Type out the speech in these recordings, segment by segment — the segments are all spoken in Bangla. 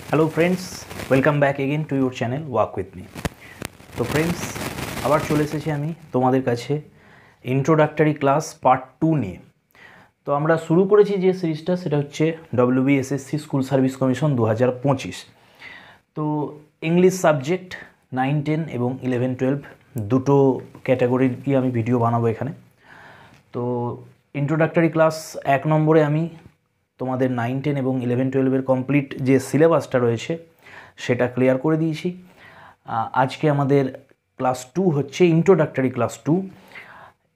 Hello friends, welcome back again to your channel walk with me. তো ফ্রেন্ডস, আবার চলে এসেছি আমি তোমাদের কাছে ইন্ট্রোডাক্টরি ক্লাস পার্ট 2 নিয়ে। তো আমরা শুরু করেছি যে সিরিজটা, সেটা হচ্ছে WBSSC স্কুল সার্ভিস কমিশন 2025। তো ইংলিশ সাবজেক্ট 9, 10 এবং 11, 12 দুটো ক্যাটাগরির কি আমি ভিডিও বানাবো এখানে। তো ইন্ট্রোডাক্টরি ক্লাস 1 নম্বরে আমি তোমাদের 9, 10 এবং 11, 12-এর কমপ্লিট যে সিলেবাসটা রয়েছে সেটা ক্লিয়ার করে দিয়েছি। আজকে আমাদের ক্লাস 2 হচ্ছে ইন্ট্রোডাক্টরি ক্লাস 2।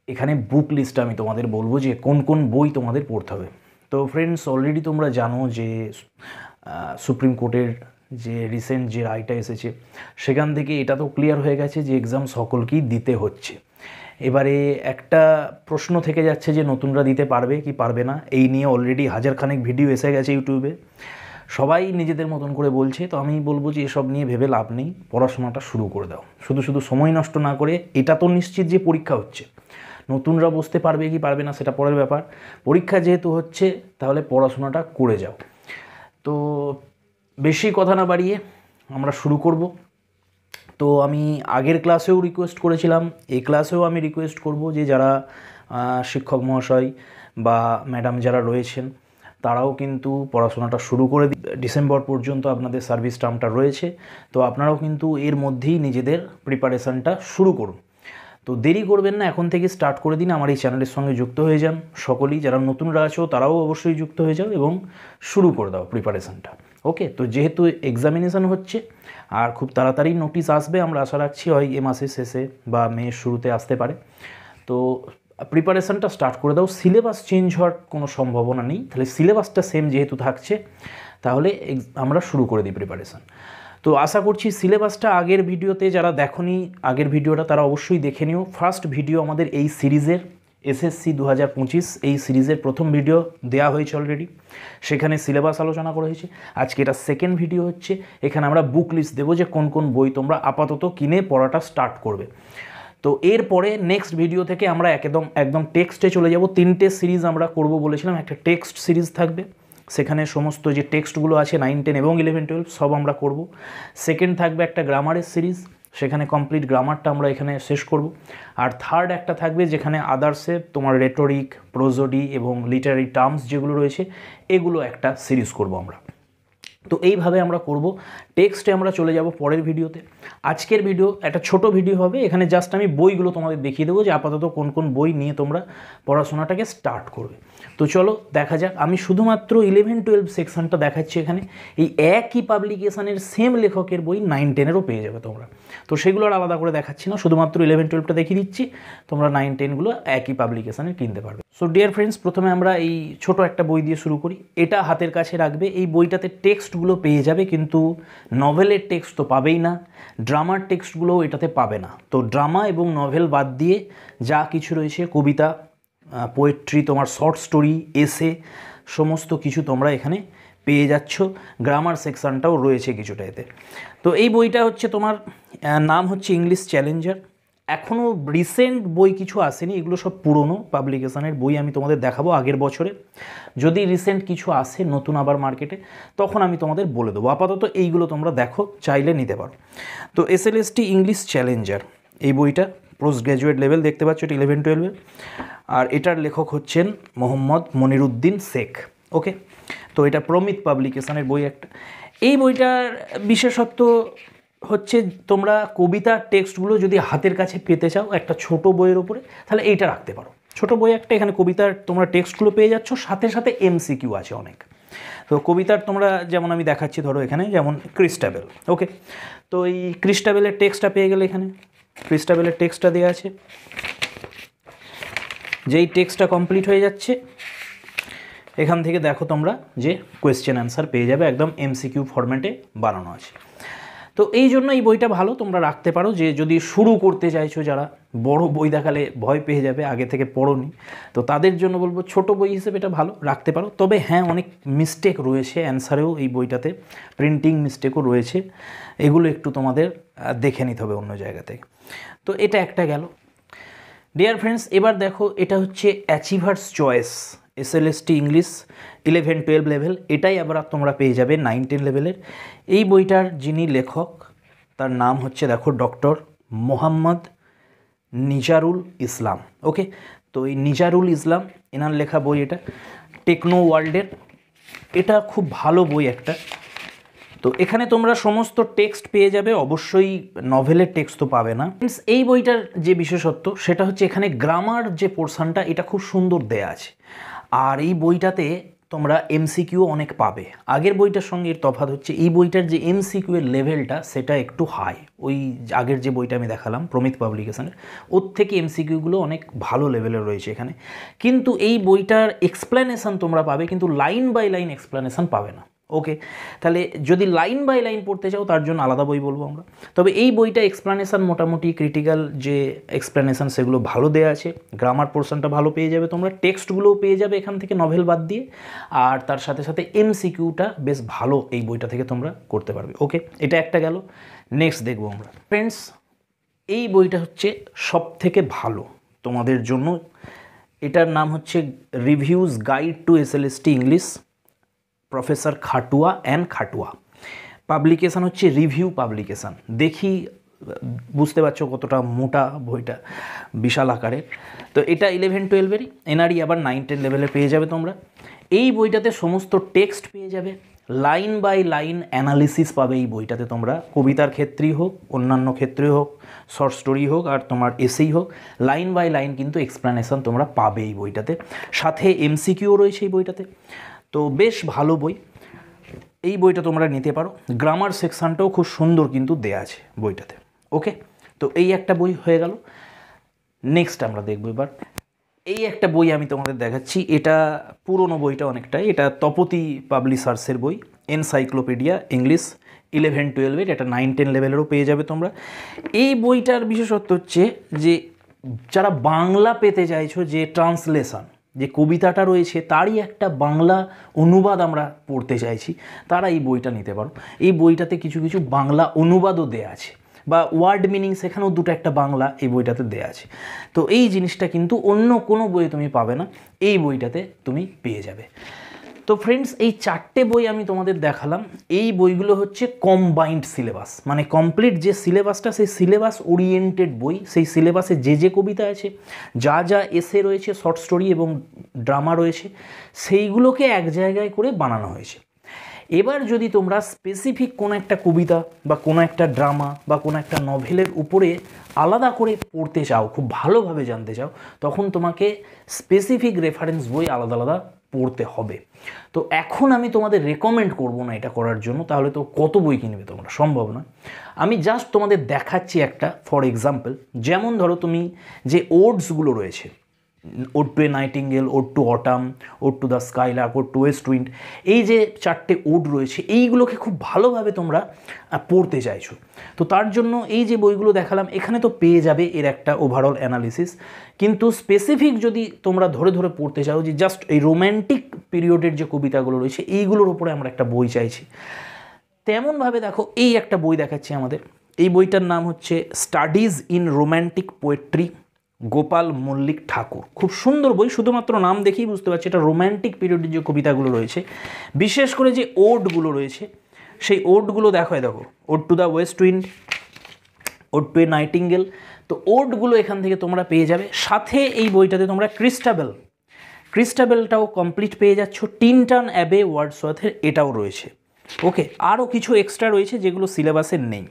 এখানে বুক লিস্ট আমি তোমাদের বলবো যে কোন কোন বই তোমাদের পড়তে হবে। তো ফ্রেন্ডস, অলরেডি তোমরা জানো যে সুপ্রিম কোর্টের যে রিসেন্ট যে রায়টা এসেছে সেখান থেকে এটা তো ক্লিয়ার হয়ে গেছে যে এক্সাম সকলকেই দিতে হচ্ছে। এবারে একটা প্রশ্ন থেকে যাচ্ছে যে নতুনরা দিতে পারবে কি পারবে না, এই নিয়ে অলরেডি হাজারখানেক ভিডিও এসে গেছে ইউটিউবে, সবাই নিজেদের মতন করে বলছে। তো আমি বলবো যে এসব নিয়ে ভেবে লাভ নেই, পড়াশোনাটা শুরু করে দাও। শুধু শুধু সময় নষ্ট না করে, এটা তো নিশ্চিত যে পরীক্ষা হচ্ছে, নতুনরা বসতে পারবে কি পারবে না সেটা পরের ব্যাপার। পরীক্ষা যেহেতু হচ্ছে তাহলে পড়াশোনাটা করে যাও। তো বেশি কথা না বাড়িয়ে আমরা শুরু করব। তো আমি আগের ক্লাসেও রিকোয়েস্ট করেছিলাম, এই ক্লাসেও আমি রিকোয়েস্ট করব যে যারা শিক্ষক মহাশয় বা ম্যাডাম যারা রয়েছেন তারাও কিন্তু পড়াশোনাটা শুরু করে ডিসেম্বর পর্যন্ত আপনাদের সার্ভিস টার্মটা রয়েছে। তো আপনারাও কিন্তু এর মধ্যেই নিজেদের প্রিপারেশানটা শুরু করুন। তো দেরি করবেন না, এখন থেকে স্টার্ট করে দিন, আমার এই চ্যানেলের সঙ্গে যুক্ত হয়ে যান। সকলেই যারা নতুনরা আছো তারাও অবশ্যই যুক্ত হয়ে যাও এবং শুরু করে দাও প্রিপারেশানটা। ওকে, তো যেহেতু এক্সামিনেশান হচ্ছে আর খুব তাড়াতাড়ি নোটিশ আসবে, আমরা আশা রাখছি হয় এ মাসের শেষে বা মেয়ের শুরুতে আসতে পারে। তো প্রিপারেশানটা স্টার্ট করে দাও। সিলেবাস চেঞ্জ হওয়ার কোনো সম্ভাবনা নেই, তাহলে সিলেবাসটা সেম যেহেতু থাকছে তাহলে আমরা শুরু করে দিই প্রিপারেশান। তো আশা করছি সিলেবাসটা আগের ভিডিওতে যারা দেখোনি আগের ভিডিওটা তারা অবশ্যই দেখে নিও। ফার্স্ট ভিডিও আমাদের এই সিরিজের SSC 2025 এই সিরিজের প্রথম ভিডিও দেওয়া হয়েছে অলরেডি, সেখানে সিলেবাস আলোচনা করা হয়েছে। আজকে এটা সেকেন্ড ভিডিও হচ্ছে, এখানে আমরা বুক লিস্ট দেবো যে কোন কোন বই তোমরা আপাতত কিনে পড়াটা স্টার্ট করবে। তো এরপরে নেক্সট ভিডিও থেকে আমরা একদম টেক্সটে চলে যাব। 3টে সিরিজ আমরা করব বলেছিলাম, একটা টেক্সট সিরিজ থাকবে, সেখানে সমস্ত যে টেক্সটগুলো আছে 9, 10 এবং 11, 12 সব আমরা করব। সেকেন্ড থাকবে একটা গ্রামারের সিরিজ, সেখানে কমপ্লিট গ্রামারটা আমরা এখানে শেষ করব। আর থার্ড একটা থাকবে যেখানে আদার্সে তোমার রেটোরিক, প্রোজোডি এবং লিটারারি টার্মস যেগুলো রয়েছে এগুলো একটা সিরিজ করব আমরা। তো এইভাবে আমরা করব। টেক্সটে আমরা চলে যাব পরের ভিডিওতে। আজকের ভিডিও একটা ছোট ভিডিও হবে, এখানে জাস্ট আমি বইগুলো তোমাদের দেখিয়ে দেবো যে আপাতত কোন কোন বই নিয়ে তোমরা পড়াশোনাটাকে স্টার্ট করবে। তো চলো দেখা যাক। আমি শুধুমাত্র 11, 12 সেকশনটা দেখাচ্ছি এখানে। এই একই পাবলিকেশানের সেম লেখকের বই 9, 10-এরও পেয়ে যাবে তোমরা। তো সেগুলো আর আলাদা করে দেখাচ্ছি না, শুধুমাত্র 11, 12টা দেখিয়ে দিচ্ছি, তোমরা 9, 10গুলো একই পাবলিকেশানের কিনতে পারবে। সো ডিয়ার ফ্রেন্ডস, প্রথমে আমরা এই ছোট একটা বই দিয়ে শুরু করি। এটা হাতের কাছে রাখবে। এই বইটাতে টেক্সটগুলো পেয়ে যাবে, কিন্তু নভেলের টেক্সট তো পাবেই না, ড্রামার টেক্সটগুলোও এটাতে পাবে না। তো ড্রামা এবং নভেল বাদ দিয়ে যা কিছু রয়েছে, কবিতা, পোয়েট্রি, তোমার শর্ট স্টোরি, এসে, সমস্ত কিছু তোমরা এখানে পেয়ে যাচ্ছ। গ্রামার সেকশানটাও রয়েছে কিছুটা এতে। তো এই বইটা হচ্ছে তোমার নাম হচ্ছে ইংলিশ চ্যালেঞ্জার। এখনও রিসেন্ট বই কিছু আসেনি, এগুলো সব পুরনো পাবলিকেশানের বই আমি তোমাদের দেখাবো আগের বছরে। যদি রিসেন্ট কিছু আসে নতুন আবার মার্কেটে তখন আমি তোমাদের বলে দেবো। আপাতত এইগুলো তোমরা দেখো, চাইলে নিতে পারো। তো SLST ইংলিশ চ্যালেঞ্জার এই বইটা পোস্ট গ্র্যাজুয়েট লেভেল, দেখতে পাচ্ছ এটা 11, 12-এর। আর এটার লেখক হচ্ছেন মোহাম্মদ মনিরুদ্দিন শেখ। ওকে, তো এটা প্রমিত পাবলিকেশানের বই একটা। এই বইটার বিশেষত্ব হচ্ছে তোমরা কবিতার টেক্সটগুলো যদি হাতের কাছে পেতে চাও একটা ছোট বইয়ের ওপরে, তাহলে এইটা রাখতে পারো। ছোট বই একটা, এখানে কবিতার তোমরা টেক্সটগুলো পেয়ে যাচ্ছ, সাথে সাথে MCQ আছে অনেক। তো কবিতার তোমরা যেমন আমি দেখাচ্ছি, ধরো এখানে যেমন ক্রিস্টাবেল। ওকে, তো এই ক্রিস্টাবেলের টেক্সটটা পেয়ে গেলে এখানে ক্রিস্টাবেলের টেক্সটটা দেওয়া আছে। যেই টেক্সটটা কমপ্লিট হয়ে যাচ্ছে এখান থেকে দেখো তোমরা যে কোয়েশ্চেন অ্যান্সার পেয়ে যাবে, একদম MCQ ফরম্যাটে বানানো আছে। তো এই জন্য এই বইটা ভালো, তোমরা রাখতে পারো। যে যদি শুরু করতে চাইছো, যারা বড় বই দেখালে ভয় পেয়ে যাবে, আগে থেকে পড়োনি, তো তাদের জন্য বলবো ছোট বই হিসেবে এটা ভালো, রাখতে পারো। তবে হ্যাঁ, অনেক মিস্টেক রয়েছে অ্যান্সারেও এই বইটাতে, প্রিন্টিং মিস্টেকও রয়েছে, এগুলো একটু তোমাদের দেখে নিতে হবে অন্য জায়গা থেকে। তো এটা একটা গেল। ডিয়ার ফ্রেন্ডস, এবার দেখো এটা হচ্ছে achievers choice SLST English 11-12 level, এটাই আবার তোমরা পেয়ে যাবে 9-10 লেভেলের। এই বইটার যিনি লেখক তার নাম হচ্ছে দেখো ডক্টর মোহাম্মদ নিজারুল ইসলাম। ওকে, তো এই নিজারুল ইসলাম এনার লেখা বই এটা, টেকনো ওয়ার্ল্ডের। এটা খুব ভালো বই একটা। তো এখানে তোমরা সমস্ত টেক্সট পেয়ে যাবে, অবশ্যই নভেলের টেক্সট তো পাবে না। এই বইটার যে বিশেষত্ব সেটা হচ্ছে এখানে গ্রামার যে পোর্শনটা এটা খুব সুন্দর দেয়া আছে। আর এই বইটাতে তোমরা MCQ অনেক পাবে। আগের বইটার সঙ্গে এর তফাৎ হচ্ছে এই বইটার যে MCQ এর লেভেলটা সেটা একটু হাই। ওই আগের যে বইটা আমি দেখালাম প্রমিত পাবলিকেশনের, ওর থেকে MCQগুলো অনেক ভালো লেভেলের রয়েছে এখানে। কিন্তু এই বইটার এক্সপ্লেনেশন তোমরা পাবে, কিন্তু লাইন বাই লাইন এক্সপ্লেনেশন পাবে না। ওকে, তাহলে যদি লাইন বাই লাইন পড়তে চাও তার জন্য আলাদা বই বলবো আমরা। তবে এই বইটা এক্সপ্লেনেশন মোটামুটি ক্রিটিক্যাল যে এক্সপ্লেনেশন সেগুলো ভালো দেওয়া আছে, গ্রামার পোর্শনটা ভালো পেয়ে যাবে তোমরা, টেক্সটগুলোও পেয়ে যাবে এখান থেকে নভেল বাদ দিয়ে, আর তার সাথে সাথে MCQটা বেশ ভালো এই বইটা থেকে তোমরা করতে পারবে। ওকে, এটা একটা গেল। নেক্সট দেখবো আমরা ফ্রেন্ডস, এই বইটা হচ্ছে সব থেকে ভালো তোমাদের জন্য। এটার নাম হচ্ছে reviews guide to SLST English, professor Khatua and Khatua. Publication হচ্ছে রিভিউ পাবলিকেশান। দেখি বুঝতে পারছো কতটা মোটা বইটা, বিশাল আকারের। তো এটা 11-12-এরই, এনারই আবার 9-10 লেভেলে পেয়ে যাবে তোমরা। এই বইটাতে সমস্ত টেক্সট পেয়ে যাবে, লাইন বাই লাইন অ্যানালিসিস পাবে এই বইটাতে তোমরা। কবিতার ক্ষেত্রেই হোক, অন্যান্য ক্ষেত্রেই হোক, শর্ট স্টোরি হোক আর তোমার এসেই হোক, লাইন বাই লাইন কিন্তু এক্সপ্লেনেশন তোমরা পাবে এই বইটাতে। সাথে MCQও রয়েছে এই বইটাতে। তো বেশ ভালো বই, এই বইটা তোমরা নিতে পারো। গ্রামার সেকশানটাও খুব সুন্দর কিন্তু দেয়া আছে বইটাতে। ওকে, তো এই একটা বই হয়ে গেল। নেক্সট আমরা দেখব এবার এই একটা বই আমি তোমাদের দেখাচ্ছি। এটা পুরনো বইটা অনেকটাই, এটা তপতি পাবলিশার্সের বই, এনসাইক্লোপিডিয়া ইংলিশ 11-12-এর। এটা 9-10 লেভেলেরও পেয়ে যাবে তোমরা। এই বইটার বিশেষত্ব হচ্ছে যে যারা বাংলা পেতে চাইছো, যে ট্রান্সলেশন যে কবিতাটা রয়েছে তারই একটা বাংলা অনুবাদ আমরা পড়তে চাইছি, তারা এই বইটা নিতে পারো। এই বইটাতে কিছু কিছু বাংলা অনুবাদও দেয়া আছে, বা ওয়ার্ড মিনিং সেখানেও দুটো একটা বাংলা এই বইটাতে দেয়া আছে। তো এই জিনিসটা কিন্তু অন্য কোনো বইয়ে তুমি পাবে না, এই বইটাতে তুমি পেয়ে যাবে। তো ফ্রেন্ডস, এই 4টে বই আমি তোমাদের দেখালাম। এই বইগুলো হচ্ছে কম্বাইন্ড সিলেবাস, মানে কমপ্লিট যে সিলেবাসটা সেই সিলেবাস ওরিয়েন্টেড বই। সেই সিলেবাসে যে যে কবিতা আছে, যা যা এসে রয়েছে, শর্ট স্টোরি এবং ড্রামা রয়েছে, সেইগুলোকে এক জায়গায় করে বানানো হয়েছে। এবার যদি তোমরা স্পেসিফিক কোনো একটা কবিতা বা কোনো একটা ড্রামা বা কোনো একটা নভেলের উপরে আলাদা করে পড়তে চাও, খুব ভালোভাবে জানতে চাও, তখন তোমাকে স্পেসিফিক রেফারেন্স বই আলাদা আলাদা পড়তে হবে। তো এখন আমি তোমাদের রেকমেন্ড করব না এটা করার জন্য, তাহলে তো কত বই কিনবে তোমরা, সম্ভব না। আমি জাস্ট তোমাদের দেখাচ্ছি একটা ফর এক্সাম্পল। যেমন ধরো তুমি যে ওডসগুলো রয়েছে, ode to a nightingale, ode to autumn, ode to the skylark, ode to west wind, এই যে 4টে ওড রয়েছে, এইগুলোকে খুব ভালোভাবে তোমরা পড়তে চাইছো। তো তার জন্য এই যে বইগুলো দেখালাম এখানে তো পেয়ে যাবে এর একটা ওভারঅল অ্যানালিসিস। কিন্তু স্পেসিফিক যদি তোমরা ধরে ধরে পড়তে চাও, যে জাস্ট এই রোম্যান্টিক পিরিয়ডের যে কবিতাগুলো রয়েছে এইগুলোর উপরে আমরা একটা বই চাইছি, তেমনভাবে দেখো এই একটা বই দেখাচ্ছি আমাদের। এই বইটার নাম হচ্ছে studies in romantic poetry, Gopal Mallik Thakur. খুব সুন্দর বই, শুধুমাত্র নাম দেখেই বুঝতে পারছি এটা রোম্যান্টিক পিরিয়ডের যে কবিতাগুলো রয়েছে, বিশেষ করে যে ওডগুলো রয়েছে, সেই ওডগুলো দেখো। Ode to the west wind, ode to a nightingale. তো ওডগুলো এখান থেকে তোমরা পেয়ে যাবে। সাথে এই বইটাতে তোমরা ক্রিস্টাবেলটাও কমপ্লিট পেয়ে যাচ্ছ। টিনটন অ্যাবে ওয়ার্ডসওয়ার্থের এটাও রয়েছে। ওকে, আরও কিছু এক্সট্রা রয়েছে যেগুলো সিলেবাসে নেই।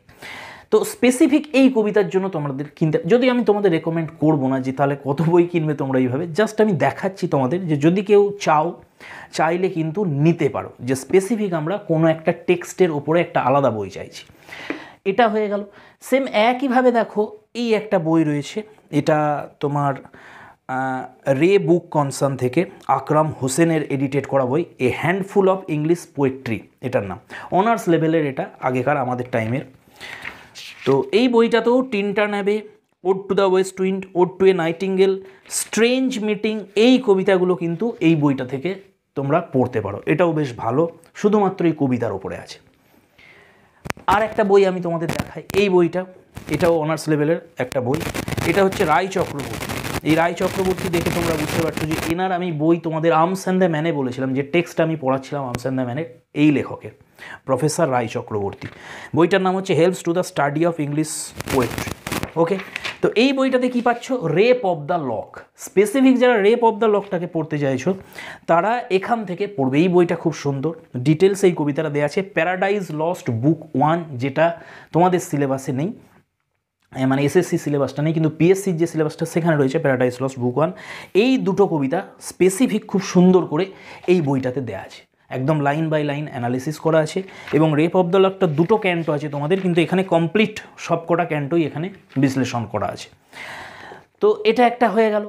তো স্পেসিফিক এই কবিতার জন্য তোমাদের কিনতে, যদি আমি তোমাদের রেকমেন্ড করবো না যে তাহলে কত বই কিনবে তোমরা এইভাবে, জাস্ট আমি দেখাচ্ছি তোমাদের যে যদি কেউ চাইলে কিন্তু নিতে পারো, যে স্পেসিফিক আমরা কোনো একটা টেক্সটের ওপরে একটা আলাদা বই চাইছি। এটা হয়ে গেল। সেম একইভাবে দেখো এই একটা বই রয়েছে, এটা তোমার রে বুক কনসার্ন থেকে আকরাম হোসেনের এডিটেড করা বই, a handful of English poetry এটার নাম। অনার্স লেভেলের এটা, আগেকার আমাদের টাইমের। তো এই বইটাতেও Tintern Abbey, ode to the west wind, ode to a nightingale, strange meeting, এই কবিতাগুলো কিন্তু এই বইটা থেকে তোমরা পড়তে পারো। এটাও বেশ ভালো, শুধুমাত্র এই কবিতার ওপরে আছে। আর একটা বই আমি তোমাদের দেখাই, এই বইটা, এটাও অনার্স লেভেলের একটা বই। এটা হচ্ছে রায় চক্রবর্তী, এই রায় চক্রবর্তী দেখে তোমরা বুঝতে পারছো যে এনার আমি বই তোমাদের আর্মস অ্যান্ড দ্য ম্যানে বলেছিলাম, যে টেক্সট আমি পড়াচ্ছিলাম আর্মস অ্যান্ড দ্য ম্যানে, এই লেখকের, প্রফেসর রায় চক্রবর্তী। বইটার নাম হচ্ছে helps to the study of English poetry. Okay, তো এই বইটাতে কি পাচ্ছ, rape of the lock. Specific যারা রেপ অফ দ্য লকটাকে পড়তে চাইছো তারা এখান থেকে পড়বে। এই বইটা খুব সুন্দর, ডিটেলস এই কবিতাটা দেওয়া আছে। প্যারাডাইজ লস্ট বুক 1, যেটা তোমাদের সিলেবাসে নেই, মানে এসএসসি সিলেবাসটা নেই, কিন্তু পিএসসির যে সিলেবাসটা সেখানে রয়েছে প্যারাডাইজ লস্ট বুক 1। এই দুটো কবিতা স্পেসিফিক খুব সুন্দর করে এই বইটাতে দেওয়া আছে, একদম লাইন বাই লাইন অ্যানালিসিস করা আছে। এবং রেপ অফ দ্য লকটা দুটো ক্যান্টো আছে তোমাদের, কিন্তু এখানে কমপ্লিট সবকটা ক্যান্টোই এখানে বিশ্লেষণ করা আছে। তো এটা একটা হয়ে গেল।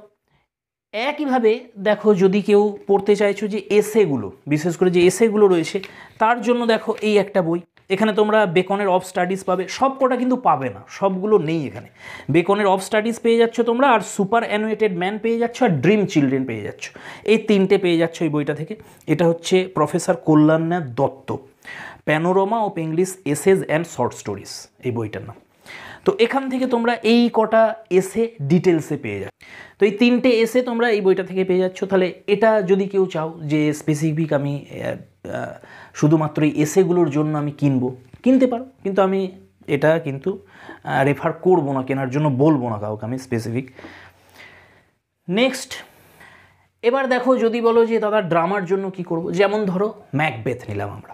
একইভাবে দেখো, যদি কেউ পড়তে চাইছো যে এসেগুলো, বিশেষ করে যে এসেগুলো রয়েছে, তার জন্য দেখো এই একটা বই। এখানে তোমরা বেকনের অফ স্টাডিজ পাবে, সব কটা কিন্তু পাবে না, সবগুলো নেই এখানে। বেকনের অফ স্টাডিজ পেয়ে যাচ্ছ তোমরা, আর সুপার অ্যানুয়েটেড ম্যান পেয়ে যাচ্ছ, আর ড্রিম চিলড্রেন পেয়ে যাচ্ছ। এই তিনটে পেয়ে যাচ্ছ এই বইটা থেকে। এটা হচ্ছে professor Kalyannath Dutta, panorama of English essays and short stories, এই বইটার নাম। তো এখান থেকে তোমরা এই কটা এসে ডিটেলসে পেয়ে যাচ্ছ। তো এই তিনটে এসে তোমরা এই বইটা থেকে পেয়ে যাচ্ছ। তাহলে এটা যদি কেউ চাও যে স্পেসিফিক আমি শুধুমাত্র এই এসেগুলোর জন্য আমি কিনতে পারো, কিন্তু আমি এটা কিন্তু রেফার করবো না, কেনার জন্য বলবো না কাউকে আমি স্পেসিফিক। নেক্সট, এবার দেখো, যদি বলো যে দাদা ড্রামার জন্য কি করব, যেমন ধরো ম্যাকবেথ নিলাম আমরা,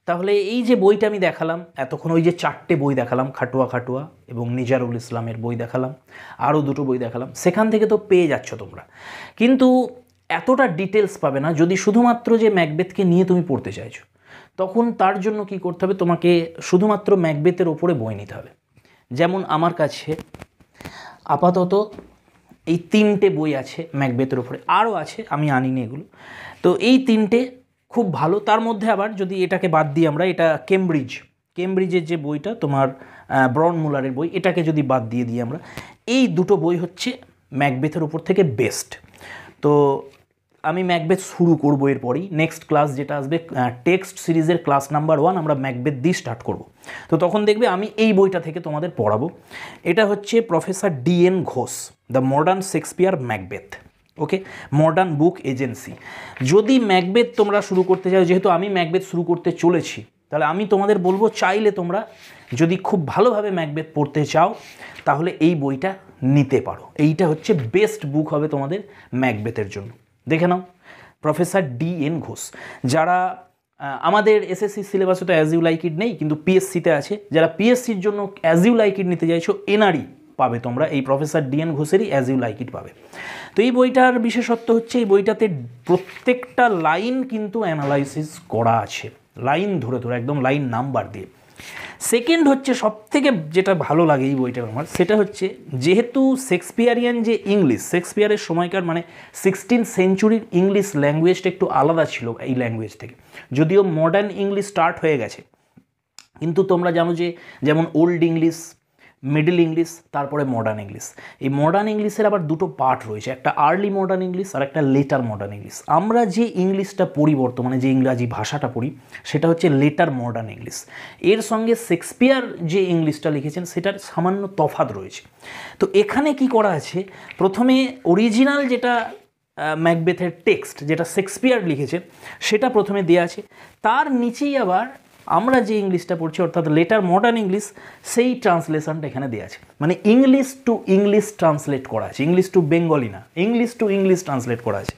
তাহলে এই যে বইটা আমি দেখালাম এতক্ষণ, ওই যে 4টে বই দেখালাম, খাটুয়া এবং নিজারুল ইসলামের বই দেখালাম, আরও 2টো বই দেখালাম, সেখান থেকে তো পেয়ে যাচ্ছ তোমরা, কিন্তু এতটা ডিটেলস পাবে না যদি শুধুমাত্র যে ম্যাকবেথকে নিয়ে তুমি পড়তে চাইছো। তখন তার জন্য কি করতে হবে, তোমাকে শুধুমাত্র ম্যাকবেথের ওপরে বই নিতে হবে। যেমন আমার কাছে আপাতত এই 3টে বই আছে ম্যাকবেথের ওপরে, আরও আছে, আমি আনিনি এগুলো। তো এই 3টে খুব ভালো। তার মধ্যে আবার যদি এটাকে বাদ দিই আমরা, এটা কেমব্রিজের যে বইটা তোমার ব্রন মুলারের বই, এটাকে যদি বাদ দিয়ে দিই আমরা, এই 2টো বই হচ্ছে ম্যাকবেথের ওপর থেকে বেস্ট। তো আমি ম্যাকবেথ শুরু করবো এরপরই। নেক্সট ক্লাস যেটা আসবে টেক্সট সিরিজের ক্লাস নাম্বার 1, আমরা ম্যাকবেথ দিয়ে স্টার্ট করব। তো তখন দেখবে আমি এই বইটা থেকে তোমাদের পড়াবো। এটা হচ্ছে professor DN Ghosh, the modern Shakespeare Macbeth. Okay, modern book agency. যদি ম্যাকবেথ তোমরা শুরু করতে চাও, যেহেতু আমি ম্যাকবেথ শুরু করতে চলেছি, তাহলে আমি তোমাদের বলবো, চাইলে তোমরা যদি খুব ভালোভাবে ম্যাকবেথ পড়তে চাও তাহলে এই বইটা নিতে পারো। এইটা হচ্ছে বেস্ট বুক হবে তোমাদের ম্যাকবেথের জন্য। দেখে নাও, প্রফেসর DN ঘোষ। যারা আমাদের এসএসসি সিলেবাসে তো অ্যাজ ইউ লাইক ইট নেই, কিন্তু পিএসসিতে আছে, যারা পিএসসির জন্য অ্যাজ ইউ লাইক ইট নিতে চাইছো, এনারই পাবে তোমরা, এই প্রফেসর DN ঘোষেরই অ্যাজ ইউ লাইক ইট পাবে। তো এই বইটার বিশেষত্ব হচ্ছে এই বইটাতে প্রত্যেকটা লাইন কিন্তু অ্যানালাইসিস করা আছে, লাইন ধরে ধরে, একদম লাইন নাম্বার দিয়ে। সেকেন্ড হচ্ছে সবথেকে যেটা ভালো লাগে এই বইটার আমার, সেটা হচ্ছে যেহেতু শেক্সপিয়ারিয়ান যে ইংলিশ, শেক্সপিয়ারের সময়কার মানে 16th সেঞ্চুরির ইংলিশ ল্যাঙ্গুয়েজটা একটু আলাদা ছিল এই ল্যাঙ্গুয়েজ থেকে। যদিও মডার্ন ইংলিশ স্টার্ট হয়ে গেছে, কিন্তু তোমরা জানো যে যেমন ওল্ড ইংলিশ, মিডল ইংলিশ, তারপরে মডার্ন ইংলিশ। এই মডার্ন ইংলিশের আবার 2টো পার্ট রয়েছে, একটা আর্লি মডার্ন ইংলিশ আর একটা লেটার মডার্ন ইংলিশ। আমরা যে ইংলিশটা পড়ি বর্তমানে, যে ইংরাজি ভাষাটা পড়ি, সেটা হচ্ছে লেটার মডার্ন ইংলিশ। এর সঙ্গে শেক্সপিয়ার যে ইংলিশটা লিখেছেন সেটার সামান্য তফাৎ রয়েছে। তো এখানে কি করা আছে, প্রথমে অরিজিনাল যেটা ম্যাকবেথের টেক্সট, যেটা শেক্সপিয়ার লিখেছে, সেটা প্রথমে দেওয়া আছে। তার নিচেই আবার আমরা যে ইংলিশটা পড়ছি, অর্থাৎ লেটার মডার্ন ইংলিশ, সেই ট্রান্সলেশনটা এখানে দেওয়া আছে। মানে ইংলিশ টু ইংলিশ ট্রান্সলেট করা আছে, ইংলিশ টু বেঙ্গলি না, ইংলিশ টু ইংলিশ ট্রান্সলেট করা আছে।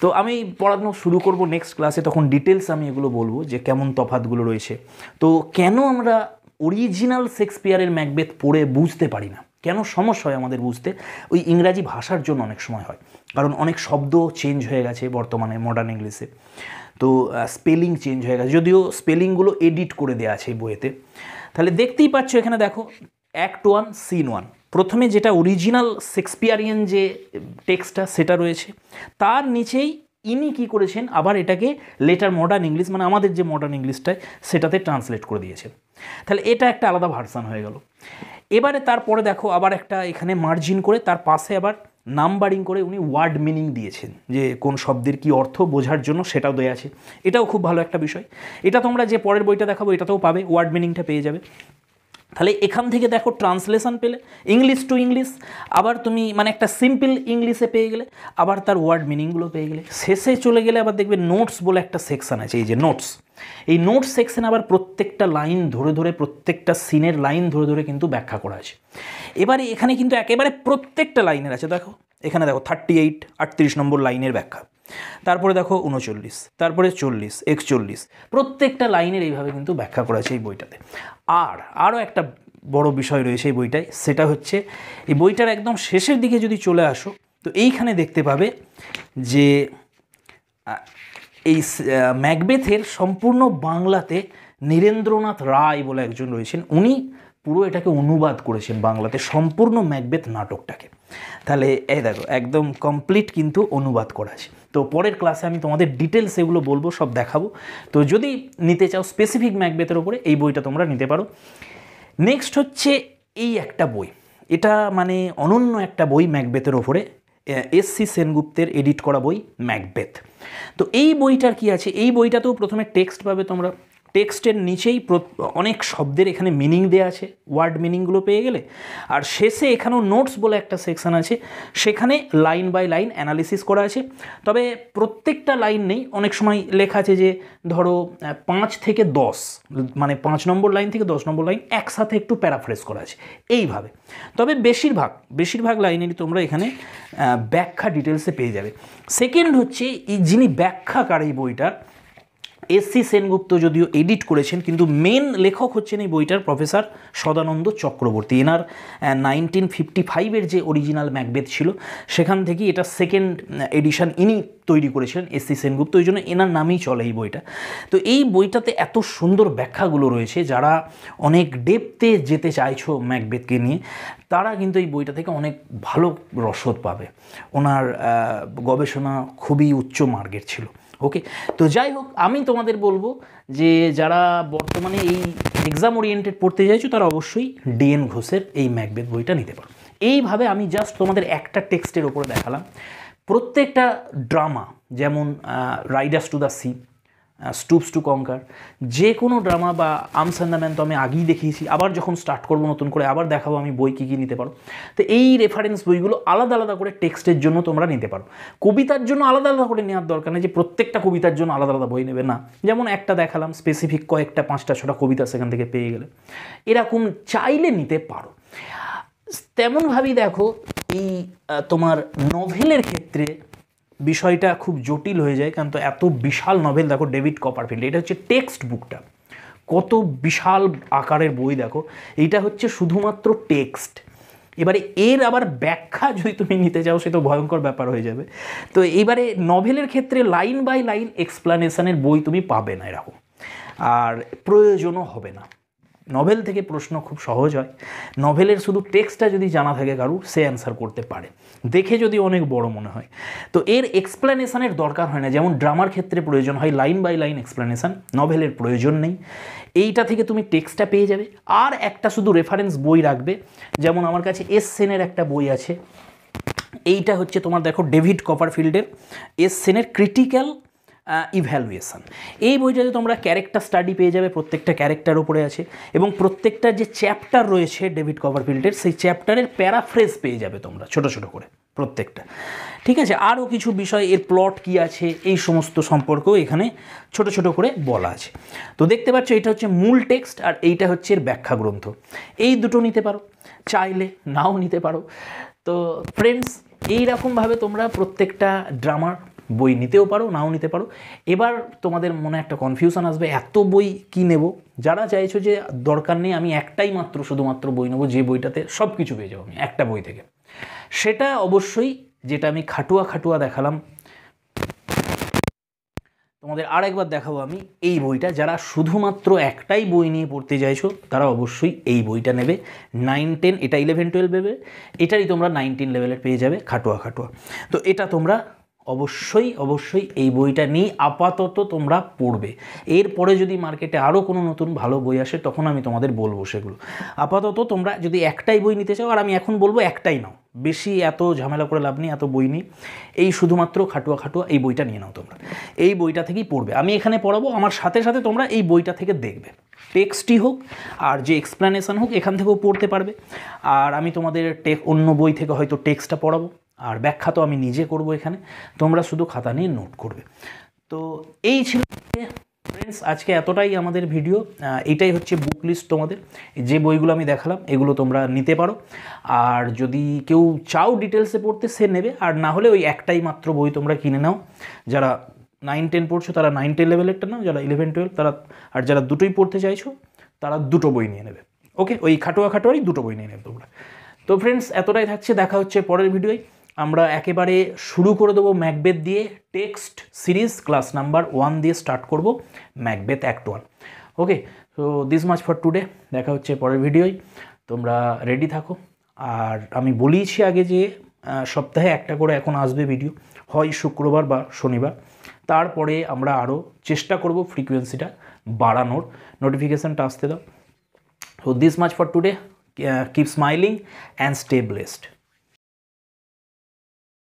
তো আমি পড়ানো শুরু করব নেক্সট ক্লাসে, তখন ডিটেলস আমি এগুলো বলবো যে কেমন তফাৎগুলো রয়েছে। তো কেন আমরা অরিজিনাল শেক্সপিয়ারের ম্যাকবেথ পড়ে বুঝতে পারি না, কেন সমস্যা হয় আমাদের বুঝতে, ওই ইংরাজি ভাষার জন্য অনেক সময় হয়, কারণ অনেক শব্দ চেঞ্জ হয়ে গেছে বর্তমানে মডার্ন ইংলিশে। তো স্পেলিং চেঞ্জ হয়ে গেছে, যদিও স্পেলিংগুলো এডিট করে দেওয়া আছে এই বইয়েতে। তাহলে দেখতেই পাচ্ছ এখানে দেখো, অ্যাক্ট 1 সিন 1, প্রথমে যেটা অরিজিনাল শেক্সপিয়ারিয়ান যে টেক্সটটা সেটা রয়েছে, তার নিচেই ইনি কী করেছেন, আবার এটাকে লেটার মডার্ন ইংলিশ, মানে আমাদের যে মডার্ন ইংলিশটায়, সেটাতে ট্রান্সলেট করে দিয়েছেন। তাহলে এটা একটা আলাদা ভার্সান হয়ে গেল। এবারে তারপরে দেখো আবার একটা এখানে মার্জিন করে তার পাশে আবার নাম্বারিং করে উনি ওয়ার্ড মিনিং দিয়েছেন, যে কোন শব্দের কি অর্থ বোঝার জন্য সেটাও দেওয়া আছে। এটাও খুব ভালো একটা বিষয়। এটা তোমরা যে পরের বইটা দেখাবো এটাতেও পাবে, ওয়ার্ড মিনিংটা পেয়ে যাবে। তাহলে এখান থেকে দেখো ট্রান্সলেশন পেলে ইংলিশ টু ইংলিশ, আবার তুমি মানে একটা সিম্পল ইংলিশে পেয়ে গেলে, আবার তার ওয়ার্ড মিনিংগুলো পেয়ে গেলে। শেষে চলে গেলে আবার দেখবে নোটস বলে একটা সেকশান আছে, এই যে নোটস, এই নোটস সেকশানে আবার প্রত্যেকটা লাইন ধরে ধরে, প্রত্যেকটা সিনের লাইন ধরে ধরে কিন্তু ব্যাখ্যা করা আছে। এবারে এখানে কিন্তু একেবারে প্রত্যেকটা লাইনের আছে, দেখো এখানে দেখো 38 নম্বর লাইনের ব্যাখ্যা, তারপরে দেখো 39, তারপরে 40, 41, প্রত্যেকটা লাইনের এইভাবে কিন্তু ব্যাখ্যা করা আছে এই বইটাতে। আর আরও একটা বড় বিষয় রয়েছে এই বইটায়, সেটা হচ্ছে এই বইটার একদম শেষের দিকে যদি চলে আসো তো এইখানে দেখতে পাবে যে এই ম্যাকবেথের সম্পূর্ণ বাংলাতে নীরেন্দ্রনাথ রায় বলে একজন রয়েছেন, উনি পুরো এটাকে অনুবাদ করেছেন বাংলাতে, সম্পূর্ণ ম্যাকবেথ নাটকটাকে। তাহলে এই দেখো একদম কমপ্লিট কিন্তু অনুবাদ করা আছে। তো পরের ক্লাসে আমি তোমাদের ডিটেলস এগুলো বলবো, সব দেখাবো। তো যদি নিতে চাও স্পেসিফিক ম্যাকবেথের ওপরে, এই বইটা তোমরা নিতে পারো। নেক্সট হচ্ছে এই একটা বই, এটা মানে অনন্য একটা বই ম্যাকবেথের ওপরে, এস.সি. সেনগুপ্তের এডিট করা বই ম্যাকবেথ। তো এই বইটার কি আছে, এই বইটাতেও প্রথমে টেক্সট পাবে তোমরা, টেক্সটের নিচেই অনেক শব্দের এখানে মিনিং দেওয়া আছে, ওয়ার্ড মিনিংগুলো পেয়ে গেলে। আর শেষে এখানেও নোটস বলে একটা সেকশান আছে, সেখানে লাইন বাই লাইন অ্যানালিসিস করা আছে। তবে প্রত্যেকটা লাইন নেই, অনেক সময় লেখা আছে যে ধরো 5 থেকে 10, মানে 5 নম্বর লাইন থেকে 10 নম্বর লাইন একসাথে একটু প্যারাফ্রেজ করা আছে এইভাবে। তবে বেশিরভাগ লাইনেরই তোমরা এখানে ব্যাখ্যা ডিটেলসে পেয়ে যাবে। সেকেন্ড হচ্ছে এই যিনি ব্যাখ্যাকার এই বইটার, এস.সি. সেনগুপ্ত যদিও এডিট করেছেন, কিন্তু মেন লেখক হচ্ছেন এই বইটার প্রফেসর সদানন্দ চক্রবর্তী। এনার 1955-এর যে অরিজিনাল ম্যাকবেথ ছিল সেখান থেকে এটা সেকেন্ড এডিশন ইনি তৈরি করেছিলেন, এস.সি. সেনগুপ্ত, ওই জন্য এনার নামেই চলে এই বইটা। তো এই বইটাতে এত সুন্দর ব্যাখ্যাগুলো রয়েছে, যারা অনেক ডেপথে যেতে চাইছো ম্যাকবেথকে নিয়ে, তারা কিন্তু এই বইটা থেকে অনেক ভালো রসদ পাবে। ওনার গবেষণা খুবই উচ্চ মার্গের ছিল। ওকে, তো যাই হোক, আমি তোমাদের বলবো যে যারা বর্তমানে এই এক্সাম ওরিয়েন্টেড পড়তে চাইছো তারা অবশ্যই ডিএন ঘোষের এই ম্যাকবেথ বইটা নিতে পারো। এইভাবে আমি জাস্ট তোমাদের একটা টেক্সটের ওপরে দেখালাম। প্রত্যেকটা ড্রামা, যেমন riders to the sea, stoops to conquer, যে কোনো ড্রামা বা আর্মস অ্যান্ড দ্য ম্যান তো আমি আগেই দেখিয়েছি, আবার যখন স্টার্ট করবো নতুন করে আবার দেখাবো আমি বই কী কী নিতে পারো। তো এই রেফারেন্স বইগুলো আলাদা আলাদা করে টেক্সটের জন্য তোমরা নিতে পারো। কবিতার জন্য আলাদা আলাদা করে নেওয়ার দরকার নেই যে প্রত্যেকটা কবিতার জন্য আলাদা আলাদা বই নেবে না, যেমন একটা দেখালাম স্পেসিফিক কয়েকটা 5টা-6টা কবিতা সেখান থেকে পেয়ে গেলে, এরকম চাইলে নিতে পারো। তেমনভাবেই দেখো এই তোমার নভেলের ক্ষেত্রে বিষয়টা খুব জটিল হয়ে যায়, কারণ তো এত বিশাল নভেল, দেখো ডেভিড কপারফিল্ড, এটা হচ্ছে টেক্সট বুকটা, কত বিশাল আকারের বই দেখো, এইটা হচ্ছে শুধুমাত্র টেক্সট। এবারে এর আবার ব্যাখ্যা যদি তুমি নিতে চাও সে তো ভয়ঙ্কর ব্যাপার হয়ে যাবে। তো এইবারে নভেলের ক্ষেত্রে লাইন বাই লাইন এক্সপ্লানেশনের বই তুমি পাবে না এরকম, আর প্রয়োজনও হবে না। নভেল থেকে প্রশ্ন খুব সহজ হয়, নভেলের শুধু টেক্সটটা যদি জানা থাকে কারুর, সে অ্যান্সার করতে পারে, দেখে যদি অনেক বড় মনে হয়। তো এর এক্সপ্লেনেশনের দরকার হয় না, যেমন ড্রামার ক্ষেত্রে প্রয়োজন হয় লাইন বাই লাইন এক্সপ্লেনেশন, নভেলের প্রয়োজন নেই। এইটা থেকে তুমি টেক্সটটা পেয়ে যাবে, আর একটা শুধু রেফারেন্স বই রাখবে। যেমন আমার কাছে এস সেনের একটা বই আছে, এইটা হচ্ছে তোমার দেখো ডেভিড কপারফিল্ডের এস সেনের ক্রিটিক্যাল ইভ্যালুয়েশন। এই বইটাতে তোমরা ক্যারেক্টার স্টাডি পেয়ে যাবে, প্রত্যেকটা ক্যারেক্টার উপরে আছে, এবং প্রত্যেকটার যে চ্যাপ্টার রয়েছে ডেভিড কপারফিল্ডের, সেই চ্যাপ্টারের প্যারাফ্রেজ পেয়ে যাবে তোমরা ছোট ছোট করে প্রত্যেকটা। ঠিক আছে, আরও কিছু বিষয়, এর প্লট কী আছে এই সমস্ত সম্পর্কেও এখানে ছোট ছোট করে বলা আছে। তো দেখতে পাচ্ছ এটা হচ্ছে মূল টেক্সট, আর এইটা হচ্ছে এর ব্যাখ্যা গ্রন্থ। এই দুটো নিতে পারো, চাইলে নাও নিতে পারো। তো ফ্রেন্ডস, এইরকমভাবে তোমরা প্রত্যেকটা ড্রামার বই নিতেও পারো, নাও নিতে পারো। এবার তোমাদের মনে একটা কনফিউশন আসবে, এত বই কি নেব? যারা চাইছো যে দরকার নেই, আমি একটাই মাত্র শুধুমাত্র বই নেবো যে বইটাতে সব কিছু পেয়ে যাবো আমি একটা বই থেকে, সেটা অবশ্যই যেটা আমি খাটুয়া দেখালাম তোমাদের আরেকবার দেখাবো আমি এই বইটা। যারা শুধুমাত্র একটাই বই নিয়ে পড়তে চাইছো তারা অবশ্যই এই বইটা নেবে। 9-10, এটা 11-12 নেবে, এটারই তোমরা 19 লেভেলের পেয়ে যাবে খাটুয়া। তো এটা তোমরা অবশ্যই অবশ্যই এই বইটা নিয়ে আপাতত তোমরা পড়বে। এরপরে যদি মার্কেটে আরও কোনো নতুন ভালো বই আসে তখন আমি তোমাদের বলবো সেগুলো। আপাতত তোমরা যদি একটাই বই নিতে চাও, আর আমি এখন বলবো একটাই নাও, বেশি এত ঝামেলা করে লাভ নেই, এত বই নেই, এই শুধুমাত্র খাটুয়া খাটুয়া এই বইটা নিয়ে নাও তোমরা, এই বইটা থেকেই পড়বে। আমি এখানে পড়াবো, আমার সাথে সাথে তোমরা এই বইটা থেকে দেখবে, টেক্সটই হোক আর যে এক্সপ্লেনেশন হোক এখান থেকেও পড়তে পারবে। আর আমি তোমাদের অন্য বই থেকে হয়তো টেক্সটটা পড়াবো, আর ব্যাখ্যা তো আমি নিজে করব এখানে, তোমরা শুধু খাতা নিয়ে নোট করবে। তো এই ছিল ফ্রেন্ডস আজকে এতটাই আমাদের ভিডিও। এইটাই হচ্ছে বুক লিস্ট, তোমাদের যে বইগুলো আমি দেখালাম এগুলো তোমরা নিতে পারো। আর যদি কেউ চাও ডিটেলসে পড়তে সে নেবে, আর না হলে ওই একটাই মাত্র বই তোমরা কিনে নাও। যারা 9-10 পড়ছো তারা 9-10 লেভেলেরটা নাও, যারা 11-12 তারা, আর যারা দুটোই পড়তে চাইছো তারা দুটো বই নিয়ে নেবে। ওকে, ওই খাটোয়ারই দুটো বই নিয়ে নেবে তোমরা। তো ফ্রেন্ডস এতটাই থাকছে, দেখা হচ্ছে পরের ভিডিওয়। আমরা একেবারে শুরু করে দেবো ম্যাকবেথ দিয়ে, টেক্সট সিরিজ ক্লাস নাম্বার 1 দিয়ে স্টার্ট করব ম্যাকবেথ অ্যাক্ট 1। ওকে, তো দিস মাচ ফর টুডে, দেখা হচ্ছে পরের ভিডিওয়, তোমরা রেডি থাকো। আর আমি বলেইছি আগে যে সপ্তাহে একটা করে এখন আসবে ভিডিও, হয় শুক্রবার বা শনিবার। তারপরে আমরা আরও চেষ্টা করব ফ্রিকোয়েন্সিটা বাড়ানোর, নোটিফিকেশানটা আসতে দাও। So this much for today. Keep smiling and stay blessed.